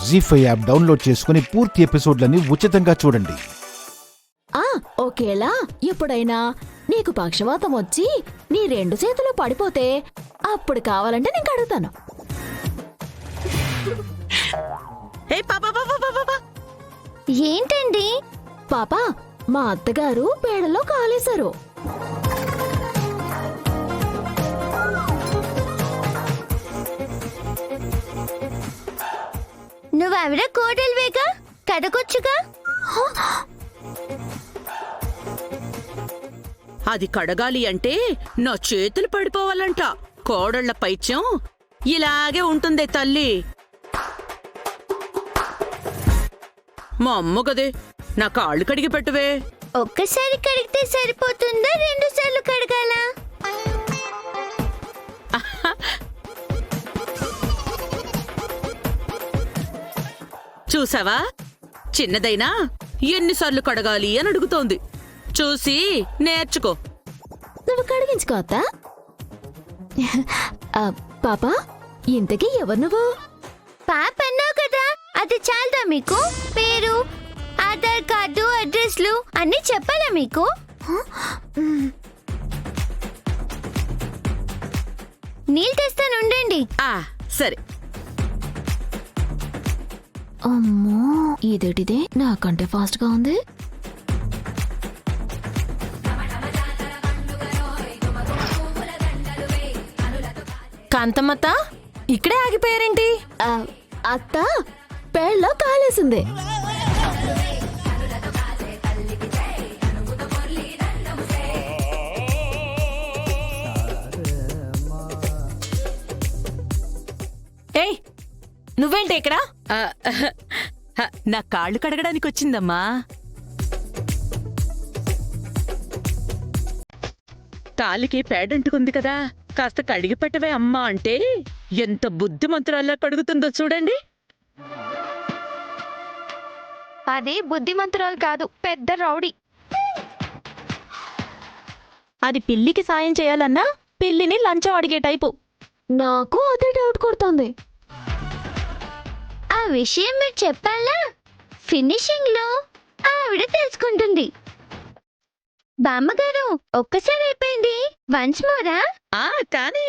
జీ5 app download చేసుకుని పూర్తి ఎపిసోడ్లని ఉచితంగా చూడండి. ఒకేలా ఎప్పుడైనా నీకు పక్షవాతం వచ్చి నీ 2 చేతులు పడిపోతే అప్పుడు కావాలంటే నేను కడుగుతాను. ఏంటండి పాపా, మా అత్తగారు పేడలో కాలేశారు. నువ్వెవడ కోడలివేగా కడగొచ్చుగా. అది కడగాలి అంటే నా చేతులు పడిపోవాలంట. కోడళ్ల పైత్యం ఇలాగే ఉంటుందే తల్లి. మా అమ్మ గదే నా కాళ్ళు కడిగి పెట్టువే. ఒక్కసారి కడిగితే సరిపోతుందా, 2 సార్లు కడగాలా? చూసావా, చిన్నదైనా ఎన్నిసార్లు కడగాలి అని అడుగుతోంది. చూసి నేర్చుకో. నువ్వు కడిగించుకో అత్త. పాపా, ఇంతకీ ఎవరు నువ్వు? పాప అన్నావు కదా, అది చాలదా మీకు? పేరు, ఆధార్ కార్డు, అడ్రస్లు అన్నీ చెప్పాలా మీకు? నీళ్ళు తెస్తాను, ఉండండి. సరే. అమ్మో, ఇదేటిదే నాకంటే ఫాస్ట్ గా ఉంది. కాంతమ్మత్త, ఇక్కడే ఆగిపోయారేంటి? అత్త పేళ్ళలో కాలేసింది. ఏయ్, నువ్వేంటి ఇక్కడ? నా కాళ్ళు కడగడానికి వచ్చిందమ్మా. కాలికి పేడంటుకుంది కదా, కాస్త కడిగి పెట్టవే అమ్మా అంటే ఎంత బుద్ధిమంతురాల్లా కడుగుతుందో చూడండి. అది బుద్ధిమంతురాలు కాదు, పెద్ద రౌడీ. అది పిల్లికి సాయం చేయాలన్నా పిల్లిని లంచం అడిగే టైపు. నాకు అదే డౌట్ కొడుతోంది. ఆ విషయం మీరు చెప్పాలా? ఫినిషింగ్ లో ఆవిడ తెలుసుకుంటుంది. బామ్మగారు, ఒక్కసారి అయిపోయింది, వన్స్ మోరా? కానీ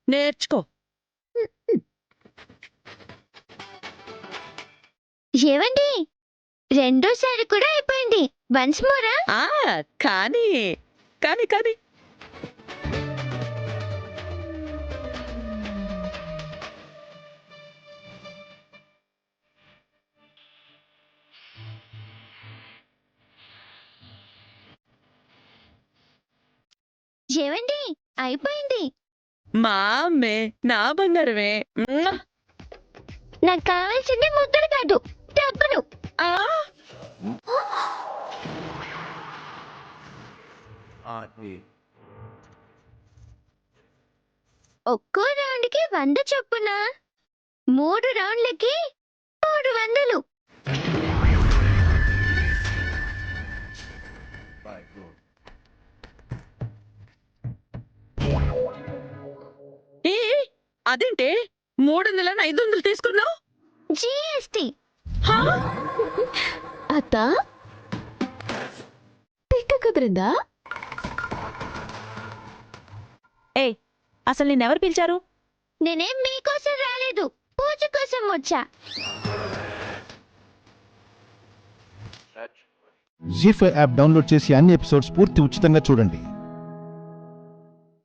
నేర్చుకో. ఏవండి, 2సారి కూడా అయిపోయింది, వన్స్ మోరా? కానీ కానీ కానీ ఏవండి, అయిపోయింది. మా అమ్మే, నా బంగారమే. నాకు కావాల్సింది ముద్దలు కాదు, డబ్బులు. ఒక్కో రౌండ్కి 100 చొప్పున 3 రౌండ్లకి 300. అదేంటే 300 500 తీసుకున్నావు? జీఎస్టీ. అత్త తిక్క కుదిరిందా? ఏయ్, అసలు నిన్నెవరు పిలిచారు? నేనేం మీకోసం రాలేదు, పూజ కోసం వచ్చా. జీ5 యాప్ డౌన్లోడ్ చేసి అన్ని ఎపిసోడ్స్ పూర్తి ఉచితంగా చూడండి.